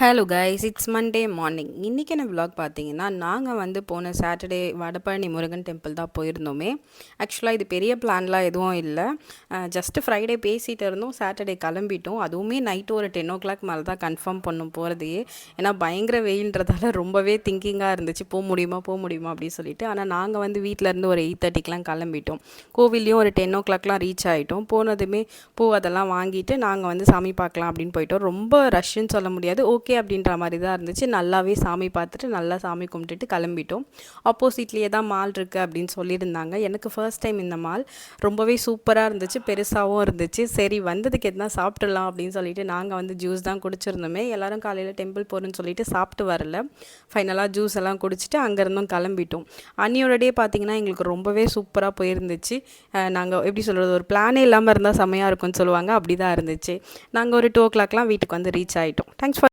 Hello guys, it's Monday morning. இன்றைக்கி என்ன vlog பார்த்தீங்கன்னா, நாங்கள் வந்து போன சாட்டர்டே வடபழனி முருகன் டெம்பிள் தான் போயிருந்தோமே. ஆக்சுவலாக இது பெரிய பிளான்லாம் எதுவும் இல்லை. ஜஸ்ட்டு ஃப்ரைடே பேசிகிட்டு இருந்தோம், சாட்டர்டே கிளம்பிட்டோம். அதுவுமே நைட்டு ஒரு 10 o'clock மேலே தான் கன்ஃபார்ம் பண்ணோம் போகிறதையே. ஏன்னா பயங்கர வெயில்ன்றதால ரொம்பவே திங்கிங்காக இருந்துச்சு, போக முடியுமா அப்படின்னு சொல்லிட்டு. ஆனால் நாங்கள் வந்து வீட்டிலேருந்து ஒரு 8:30க்கெலாம் கிளம்பிட்டோம். கோவில்லையும் ஒரு 10 o'clockலாம் ரீச் ஆகிட்டோம். போனதுமே அதெல்லாம் வாங்கிட்டு நாங்கள் வந்து சாமி பார்க்கலாம் அப்படின்னு போயிட்டோம். ரொம்ப ரஷ்ன்னு சொல்ல முடியாது, ஓகே அப்படின்ற மாதிரி தான் இருந்துச்சு. நல்லாவே சாமி பார்த்துட்டு நல்லா சாமி கும்பிட்டுட்டு கிளம்பிட்டோம். ஆப்போசிட்லேயே தான் மால் இருக்குது அப்படின்னு சொல்லியிருந்தாங்க. எனக்கு ஃபர்ஸ்ட் டைம் இந்த மால் ரொம்பவே சூப்பராக இருந்துச்சு, பெருசாகவும் இருந்துச்சு. சரி வந்ததுக்கு எதுனா சாப்பிட்றலாம் அப்படின்னு சொல்லிட்டு நாங்கள் வந்து ஜூஸ் தான் குடிச்சிருந்தோமே. எல்லோரும் காலையில் டெம்பிள் போகிறோன்னு சொல்லிட்டு சாப்பிட்டு வரல. ஃபைனலாக ஜூஸ் எல்லாம் குடிச்சிட்டு அங்கேருந்தும் கிளம்பிட்டோம். அன்னியோட டே பார்த்திங்கன்னா எங்களுக்கு ரொம்பவே சூப்பராக போயிருந்துச்சு. நாங்கள் எப்படி சொல்கிறது, ஒரு பிளானே இல்லாமல் இருந்தால் செம்மையாக இருக்கும்னு சொல்லுவாங்க, அப்படி தான் இருந்துச்சு. நாங்கள் ஒரு 2 o'clockலாம் வீட்டுக்கு வந்து ரீச் ஆகிட்டோம். Thanks for